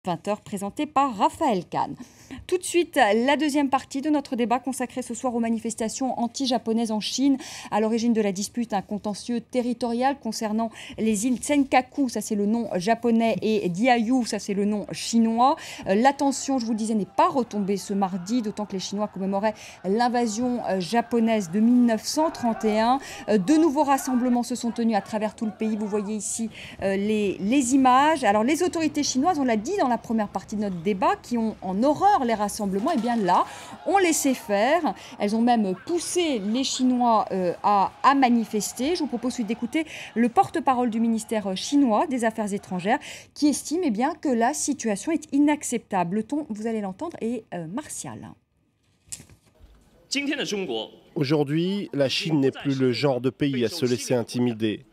20h, présenté par Raphaël Kahn. Tout de suite, la deuxième partie de notre débat consacrée ce soir aux manifestations anti-japonaises en Chine. À l'origine de la dispute, un contentieux territorial concernant les îles Senkaku, ça c'est le nom japonais, et Diaoyu, ça c'est le nom chinois. L'attention, je vous le disais, n'est pas retombée ce mardi, d'autant que les Chinois commémoraient l'invasion japonaise de 1931. De nouveaux rassemblements se sont tenus à travers tout le pays. Vous voyez ici les images. Alors les autorités chinoises, on l'a dit dans la première partie de notre débat, qui ont en horreur les rassemblements, et bien là, on laissait faire. Elles ont même poussé les Chinois à manifester. Je vous propose d'écouter le porte-parole du ministère chinois des Affaires étrangères qui estime bien que la situation est inacceptable. Le ton, vous allez l'entendre, est martial. Aujourd'hui, la Chine n'est plus le genre de pays à se laisser intimider.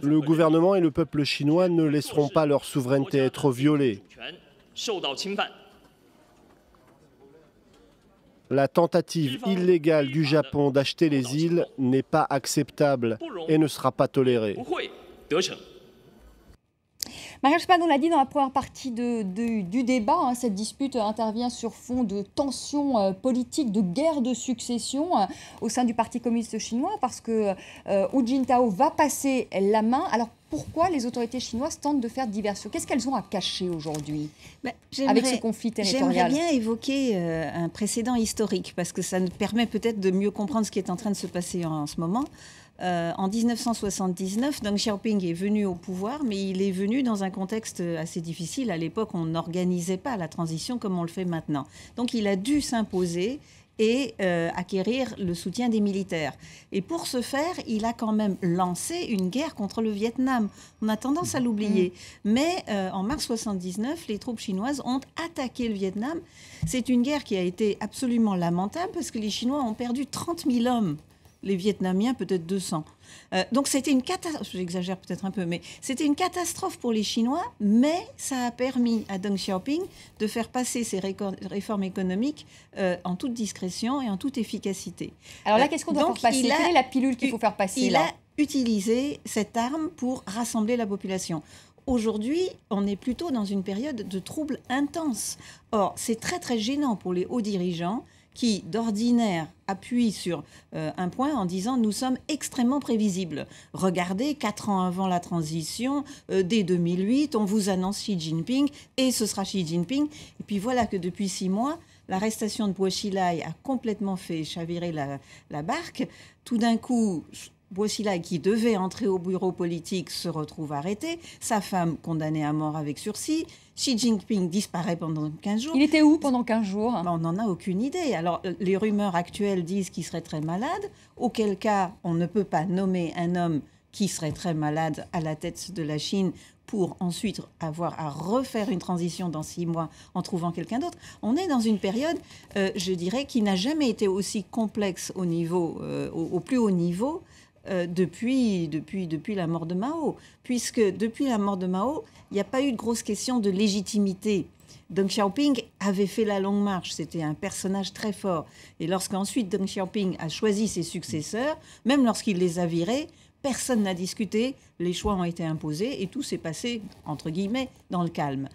Le gouvernement et le peuple chinois ne laisseront pas leur souveraineté être violée. La tentative illégale du Japon d'acheter les îles n'est pas acceptable et ne sera pas tolérée. Marielle Spade, on l'a dit dans la première partie du débat, cette dispute intervient sur fond de tensions politiques, de guerre de succession au sein du Parti communiste chinois, parce que Hu Jintao va passer la main. Alors pourquoi les autorités chinoises tentent de faire diversion? Qu'est-ce qu'elles ont à cacher aujourd'hui avec ce conflit territorial? J'aimerais bien évoquer un précédent historique, parce que ça nous permet peut-être de mieux comprendre ce qui est en train de se passer en ce moment. En 1979, Deng Xiaoping est venu au pouvoir, mais il est venu dans un contexte assez difficile. À l'époque, on n'organisait pas la transition comme on le fait maintenant. Donc il a dû s'imposer et acquérir le soutien des militaires. Et pour ce faire, il a quand même lancé une guerre contre le Vietnam. On a tendance à l'oublier. Mais en mars 1979, les troupes chinoises ont attaqué le Vietnam. C'est une guerre qui a été absolument lamentable parce que les Chinois ont perdu 30 000 hommes. Les Vietnamiens, peut-être 200. Donc c'était une catastrophe, j'exagère peut-être un peu, mais c'était une catastrophe pour les Chinois, mais ça a permis à Deng Xiaoping de faire passer ses réformes économiques en toute discrétion et en toute efficacité. Alors là, qu'est-ce qu'on doit faire passer? Quelle est la pilule qu'il faut faire passer Il a utilisé cette arme pour rassembler la population. Aujourd'hui, on est plutôt dans une période de troubles intenses. Or, c'est très très gênant pour les hauts dirigeants qui, d'ordinaire, appuient sur un point en disant « nous sommes extrêmement prévisibles ». Regardez, 4 ans avant la transition, dès 2008, on vous annonce Xi Jinping et ce sera Xi Jinping. Et puis voilà que depuis 6 mois, l'arrestation de Bo Xilai a complètement fait chavirer la barque. Tout d'un coup, Bo Xilai, qui devait entrer au bureau politique, se retrouve arrêté. Sa femme condamnée à mort avec sursis. Xi Jinping disparaît pendant 15 jours. Il était où pendant 15 jours? On n'en a aucune idée. Alors, les rumeurs actuelles disent qu'il serait très malade, auquel cas, on ne peut pas nommer un homme qui serait très malade à la tête de la Chine pour ensuite avoir à refaire une transition dans 6 mois en trouvant quelqu'un d'autre. On est dans une période, je dirais, qui n'a jamais été aussi complexe au plus haut niveau depuis la mort de Mao. Puisque depuis la mort de Mao, il n'y a pas eu de grosse question de légitimité. Deng Xiaoping avait fait la longue marche, c'était un personnage très fort. Et lorsqu'ensuite Deng Xiaoping a choisi ses successeurs, même lorsqu'il les a virés, personne n'a discuté, les choix ont été imposés et tout s'est passé, entre guillemets, dans le calme.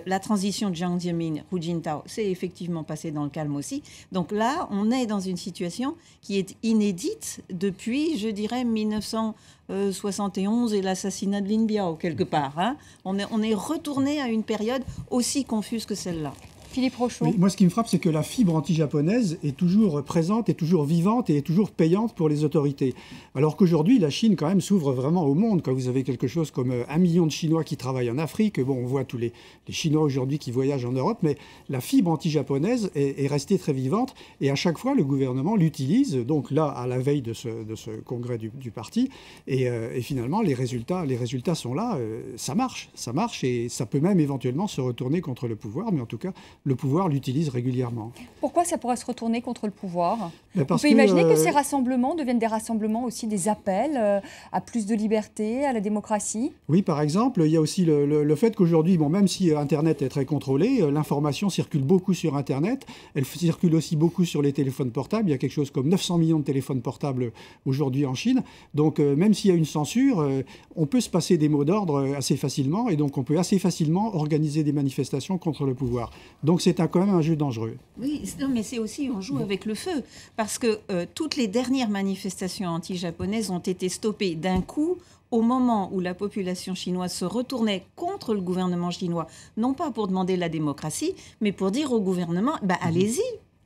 La transition de Jiang Zemin, Hu Jintao, s'est effectivement passée dans le calme aussi. Donc là, on est dans une situation qui est inédite depuis, je dirais, 1971 et l'assassinat de Lin Biao, quelque part. Hein. On est retourné à une période aussi confuse que celle-là. Philippe Rochaud. Oui, moi, ce qui me frappe, c'est que la fibre anti-japonaise est toujours présente, est toujours vivante et est toujours payante pour les autorités. Alors qu'aujourd'hui, la Chine, quand même, s'ouvre vraiment au monde. Quand vous avez quelque chose comme 1 million de Chinois qui travaillent en Afrique, bon, on voit tous les Chinois aujourd'hui qui voyagent en Europe, mais la fibre anti-japonaise est restée très vivante. Et à chaque fois, le gouvernement l'utilise, donc là, à la veille de ce congrès du parti. Et finalement, les résultats sont là. Ça marche et ça peut même éventuellement se retourner contre le pouvoir. Mais en tout cas, le pouvoir l'utilise régulièrement. Pourquoi ça pourrait se retourner contre le pouvoir? On Parce peut imaginer que ces rassemblements deviennent des rassemblements aussi, des appels à plus de liberté, à la démocratie. Oui, par exemple, il y a aussi le fait qu'aujourd'hui, bon, même si Internet est très contrôlé, l'information circule beaucoup sur Internet, elle circule aussi beaucoup sur les téléphones portables. Il y a quelque chose comme 900 millions de téléphones portables aujourd'hui en Chine. Donc, même s'il y a une censure, on peut se passer des mots d'ordre assez facilement, et donc on peut assez facilement organiser des manifestations contre le pouvoir. Donc, c'est quand même un jeu dangereux. Oui, non, mais c'est aussi, on joue avec le feu, parce que toutes les dernières manifestations anti-japonaises ont été stoppées d'un coup au moment où la population chinoise se retournait contre le gouvernement chinois, non pas pour demander la démocratie, mais pour dire au gouvernement, allez-y,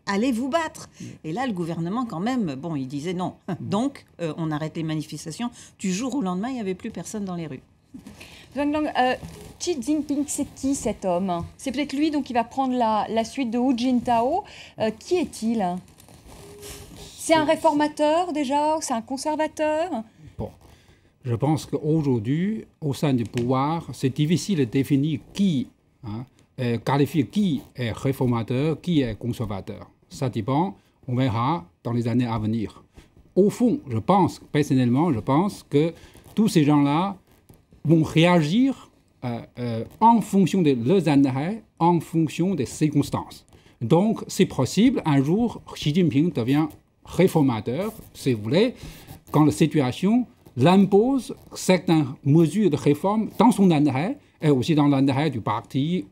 allez vous battre. Et là, le gouvernement, quand même, bon, il disait non. Donc, on arrête les manifestations. Du jour au lendemain, il n'y avait plus personne dans les rues. Zhuang Lang, Xi Jinping, c'est qui cet homme? C'est peut-être lui donc, qui va prendre la suite de Hu Jintao. Qui est-il? C'est un réformateur déjà? C'est un conservateur? Bon, je pense qu'aujourd'hui, au sein du pouvoir, c'est difficile de définir qui, qualifier qui est réformateur, qui est conservateur. Ça dépend, on verra dans les années à venir. Au fond, personnellement, je pense que tous ces gens-là vont réagir en fonction de leurs intérêts, en fonction des circonstances. Donc, c'est possible, un jour, Xi Jinping devient réformateur, si vous voulez, quand la situation l'impose certaines mesures de réforme dans son intérêt et aussi dans l'intérêt du parti,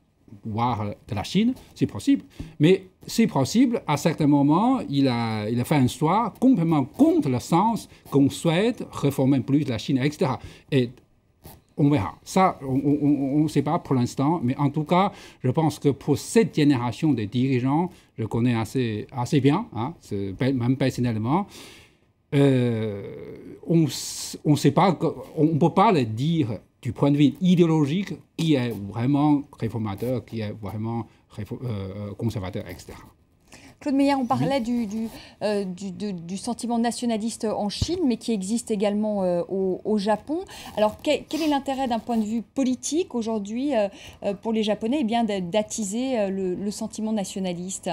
voire de la Chine, c'est possible. Mais c'est possible, à certains moments, il a fait un choix complètement contre le sens qu'on souhaite réformer plus la Chine, etc. Et on verra. Ça, on ne sait pas pour l'instant, mais en tout cas, je pense que pour cette génération de dirigeants, je connais assez bien, même personnellement, on ne peut pas le dire du point de vue idéologique qui est vraiment réformateur, qui est vraiment conservateur, etc. Claude Meyer, on parlait du sentiment nationaliste en Chine, mais qui existe également au Japon. Alors, quel est l'intérêt d'un point de vue politique aujourd'hui pour les Japonais d'attiser le sentiment nationaliste?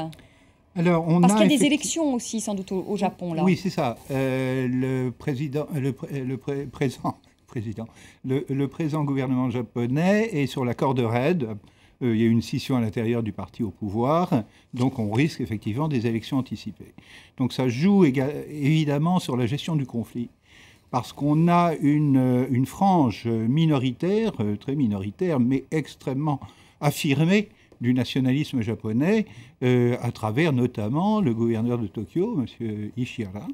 Alors, Parce qu'il y a des élections aussi, sans doute, au Japon. Là. Oui, c'est ça. Le présent gouvernement japonais est sur la corde raide. Il y a une scission à l'intérieur du parti au pouvoir, donc on risque effectivement des élections anticipées. Donc ça joue évidemment sur la gestion du conflit, parce qu'on a une frange minoritaire, très minoritaire, mais extrêmement affirmée du nationalisme japonais, à travers notamment le gouverneur de Tokyo, M. Ishihara,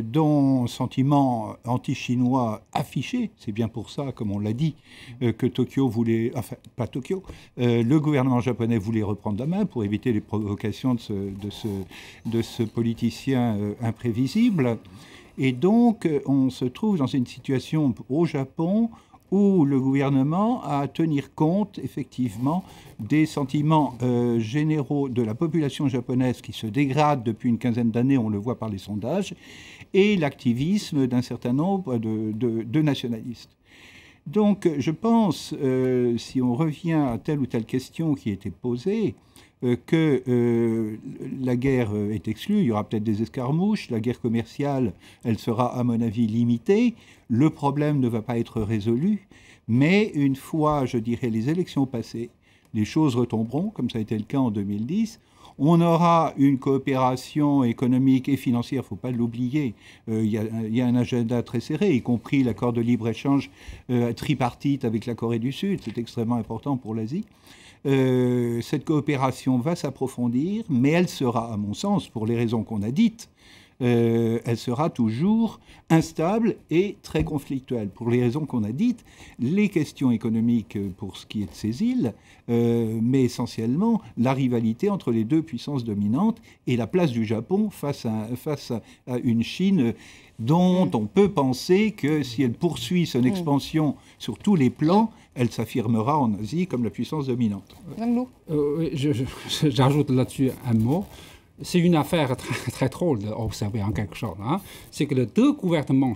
dont sentiment anti-chinois affiché, c'est bien pour ça, comme on l'a dit, que Tokyo voulait, enfin pas Tokyo, le gouvernement japonais voulait reprendre la main pour éviter les provocations de ce politicien imprévisible. Et donc on se trouve dans une situation au Japon où le gouvernement a à tenir compte effectivement des sentiments généraux de la population japonaise qui se dégrade depuis une quinzaine d'années, on le voit par les sondages, et l'activisme d'un certain nombre de nationalistes. Donc je pense, si on revient à telle ou telle question qui a été posée, que la guerre est exclue, il y aura peut-être des escarmouches, la guerre commerciale, elle sera à mon avis limitée, le problème ne va pas être résolu, mais une fois, je dirais, les élections passées, les choses retomberont, comme ça a été le cas en 2010, on aura une coopération économique et financière, il ne faut pas l'oublier. Il y a un agenda très serré, y compris l'accord de libre-échange tripartite avec la Corée du Sud. C'est extrêmement important pour l'Asie. Cette coopération va s'approfondir, mais elle sera, à mon sens, pour les raisons qu'on a dites, elle sera toujours instable et très conflictuelle. Pour les raisons qu'on a dites, les questions économiques pour ce qui est de ces îles, mais essentiellement la rivalité entre les deux puissances dominantes et la place du Japon face à une Chine dont on peut penser que si elle poursuit son expansion sur tous les plans, elle s'affirmera en Asie comme la puissance dominante. J'ajoute là-dessus un mot. C'est une affaire très, très drôle d'observer en quelque sorte. C'est que les deux gouvernements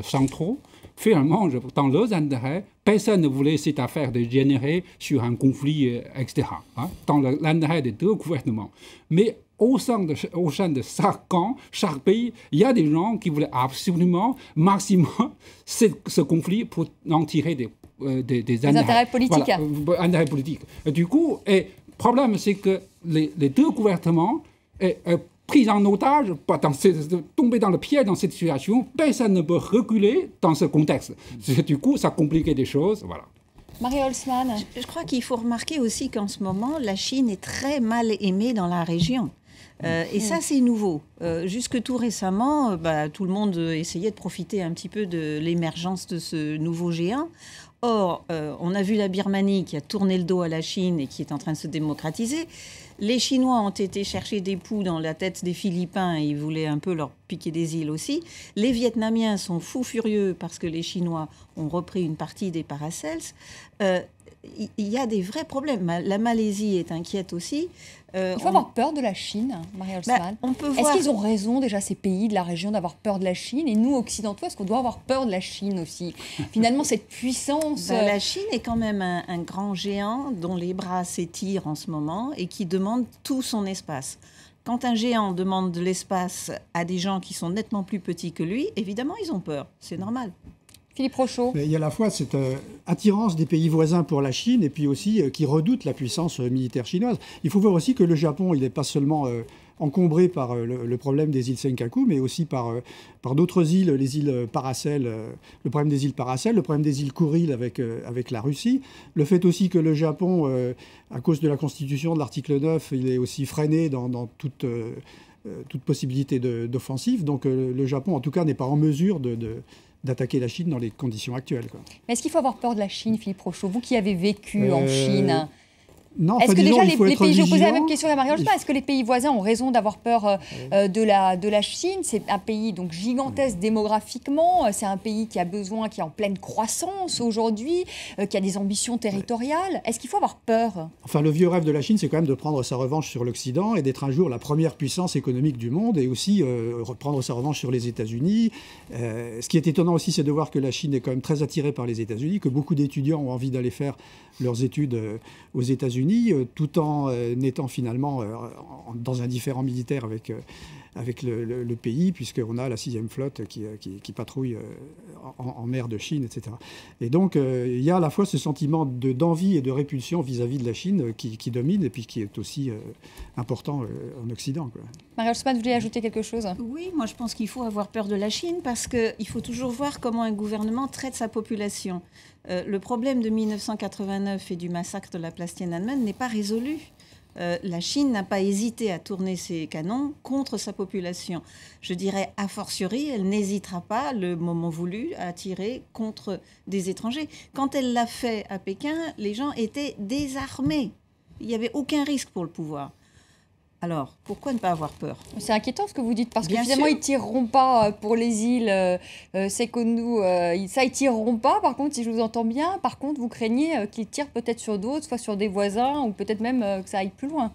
centraux finalement, dans leurs intérêts, personne ne voulait cette affaire dégénérer sur un conflit, etc., dans l'intérêt des deux gouvernements. Mais au sein de chaque camp, chaque pays, il y a des gens qui voulaient absolument, maximum, ce conflit pour en tirer des intérêts politiques. Voilà, intérêts politiques. Et du coup, le problème, c'est que les deux gouvernements pris en otage, tomber dans le piège dans cette situation, personne ne peut reculer dans ce contexte. Du coup, ça compliquait des choses. Voilà. Marie Holzmann. Je crois qu'il faut remarquer aussi qu'en ce moment, la Chine est très mal aimée dans la région. Et ça, c'est nouveau. Jusque tout récemment, tout le monde essayait de profiter un petit peu de l'émergence de ce nouveau géant. Or, on a vu la Birmanie qui a tourné le dos à la Chine et qui est en train de se démocratiser. Les Chinois ont été chercher des poux dans la tête des Philippins et ils voulaient un peu leur piquer des îles aussi. Les Vietnamiens sont fous furieux parce que les Chinois ont repris une partie des Paracels. Il y a des vrais problèmes. La Malaisie est inquiète aussi. Il faut avoir peur de la Chine, Marie Holzmann. Est-ce qu'ils ont raison, déjà, ces pays de la région, d'avoir peur de la Chine? Et nous, occidentaux, est-ce qu'on doit avoir peur de la Chine aussi? Finalement, cette puissance... La Chine est quand même un grand géant dont les bras s'étirent en ce moment et qui demande tout son espace. Quand un géant demande de l'espace à des gens qui sont nettement plus petits que lui, évidemment, ils ont peur. C'est normal. Philippe Rochaud. Il y a à la fois cette attirance des pays voisins pour la Chine et puis aussi qui redoutent la puissance militaire chinoise. Il faut voir aussi que le Japon, il n'est pas seulement encombré par le problème des îles Senkaku, mais aussi par d'autres îles, les îles Paracel, le problème des îles Paracel, le problème des îles Kouril avec la Russie. Le fait aussi que le Japon, à cause de la constitution de l'article 9, il est aussi freiné dans toute possibilité d'offensive. Donc le Japon, en tout cas, n'est pas en mesure d'attaquer la Chine dans les conditions actuelles. Mais est-ce qu'il faut avoir peur de la Chine, Philippe Rochaud, vous qui avez vécu en Chine? Non, est-ce que déjà les pays, je vais poser la même vigilant. question à Marie Holzmann, est-ce que les pays voisins ont raison d'avoir peur de la Chine? C'est un pays donc gigantesque démographiquement, c'est un pays qui a besoin, qui est en pleine croissance aujourd'hui, qui a des ambitions territoriales. Est-ce qu'il faut avoir peur? Enfin, le vieux rêve de la Chine, c'est quand même de prendre sa revanche sur l'Occident et d'être un jour la première puissance économique du monde et aussi reprendre sa revanche sur les États-Unis. Ce qui est étonnant aussi, c'est de voir que la Chine est quand même très attirée par les États-Unis, que beaucoup d'étudiants ont envie d'aller faire leurs études aux États-Unis, tout en étant finalement dans un différend militaire avec le pays, puisqu'on a la 6e flotte qui patrouille en mer de Chine, etc. Et donc, il y a à la fois ce sentiment d'envie et de répulsion vis-à-vis de la Chine qui domine et puis qui est aussi important en Occident. Marie Holzmann, vous voulez ajouter quelque chose? Oui, moi je pense qu'il faut avoir peur de la Chine parce qu'il faut toujours voir comment un gouvernement traite sa population. Le problème de 1989 et du massacre de la place Tiananmen n'est pas résolu. La Chine n'a pas hésité à tourner ses canons contre sa population. Je dirais, a fortiori, elle n'hésitera pas, le moment voulu, à tirer contre des étrangers. Quand elle l'a fait à Pékin, les gens étaient désarmés. Il n'y avait aucun risque pour le pouvoir. Alors, pourquoi ne pas avoir peur? C'est inquiétant ce que vous dites, parce que Bien finalement, sûr. ils ne tireront pas pour les îles Sekonou. Ça, ils ne tireront pas, par contre, si je vous entends bien. Par contre, vous craignez qu'ils tirent peut-être sur d'autres, soit sur des voisins, ou peut-être même que ça aille plus loin.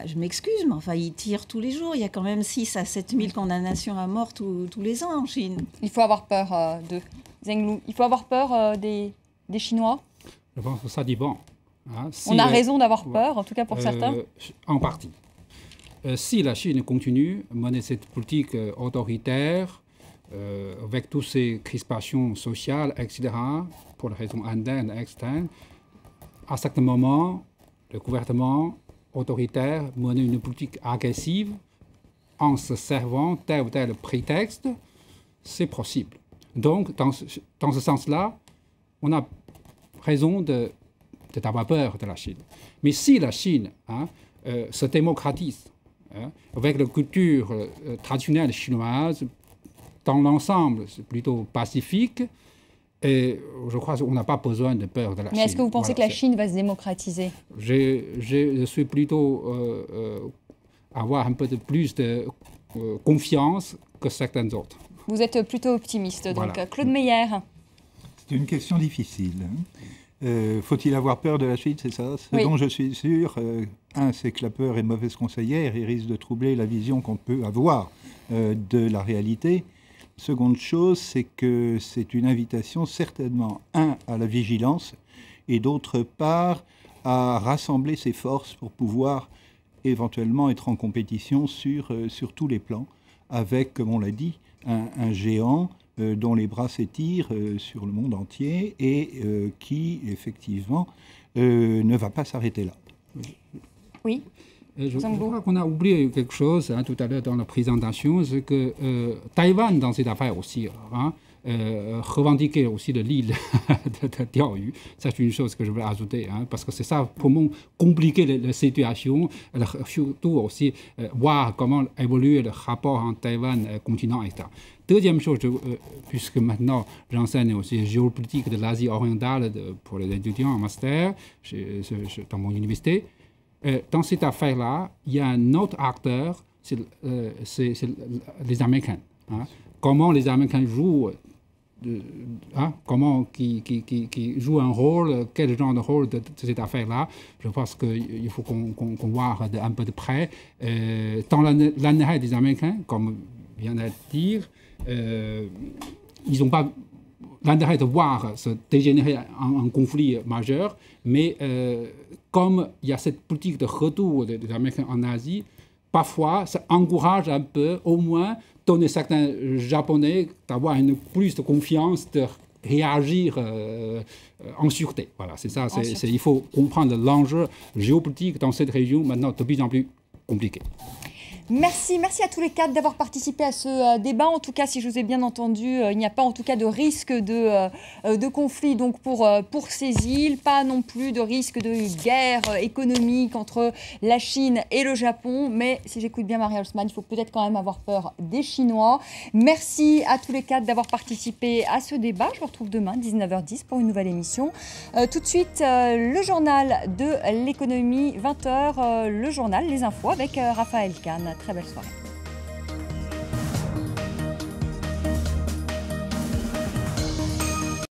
Je m'excuse, mais enfin, ils tirent tous les jours. Il y a quand même 6 à 7 000 condamnations à mort tous les ans en Chine. Il faut avoir peur d'eux. Zheng Lu, il faut avoir peur des Chinois? Je pense que ça dépend. On a raison d'avoir peur, en tout cas pour certains. En partie. Si la Chine continue à mener cette politique autoritaire, avec toutes ces crispations sociales, etc., pour les raisons internes et externes, à certains moments, le gouvernement autoritaire mène une politique agressive en se servant tel ou tel prétexte, c'est possible. Donc, dans ce sens-là, on a raison d'avoir peur de la Chine. Mais si la Chine se démocratise avec la culture traditionnelle chinoise, dans l'ensemble, c'est plutôt pacifique, et je crois qu'on n'a pas besoin de peur de la Chine. Mais est-ce que vous pensez que la Chine va se démocratiser? Je suis plutôt avoir un peu plus de confiance que certains autres. Vous êtes plutôt optimiste, donc. Voilà. Claude Meyer. C'est une question difficile. Faut-il avoir peur de la Chine, c'est ça? Ce dont je suis sûr, c'est que la peur est mauvaise conseillère et risque de troubler la vision qu'on peut avoir de la réalité. Seconde chose, c'est que c'est une invitation certainement, à la vigilance et d'autre part, à rassembler ses forces pour pouvoir éventuellement être en compétition sur tous les plans, avec, comme on l'a dit, un géant dont les bras s'étirent sur le monde entier et qui, effectivement, ne va pas s'arrêter là. Oui. Je crois qu'on a oublié quelque chose tout à l'heure dans la présentation, c'est que Taïwan, dans cette affaire aussi, revendiquer aussi de l'île de Diaoyu. C'est une chose que je veux ajouter, parce que c'est ça, pour moi, compliquer la situation, surtout aussi voir comment évolue le rapport entre Taïwan, continent, etc. Deuxième chose, puisque maintenant j'enseigne aussi géopolitique de l'Asie orientale pour les étudiants en master dans mon université, dans cette affaire-là, il y a un autre acteur, c'est les Américains. Comment les Américains jouent, comment qui jouent un rôle, quel genre de rôle de cette affaire-là. Je pense qu'il faut qu'on voit un peu de près. Dans l'intérêt des Américains, comme vient de dire, ils n'ont pas l'intérêt de voir se dégénérer en conflit majeur, mais comme il y a cette politique de retour des Américains en Asie, parfois ça encourage un peu, au moins, donner certains Japonais d'avoir une plus de confiance, de réagir en sûreté. Voilà, c'est ça. Il faut comprendre l'enjeu géopolitique dans cette région maintenant de plus en plus compliqué. Merci à tous les quatre d'avoir participé à ce débat. En tout cas, si je vous ai bien entendu, il n'y a pas en tout cas de risque de conflit donc pour ces îles, pas non plus de risque de guerre économique entre la Chine et le Japon. Mais si j'écoute bien Maria Haussmann, il faut peut-être quand même avoir peur des Chinois. Merci à tous les quatre d'avoir participé à ce débat. Je vous retrouve demain, 19h10, pour une nouvelle émission. Tout de suite, le journal de l'économie, 20h, le journal Les Infos avec Raphaël Kahn. Très belle soirée.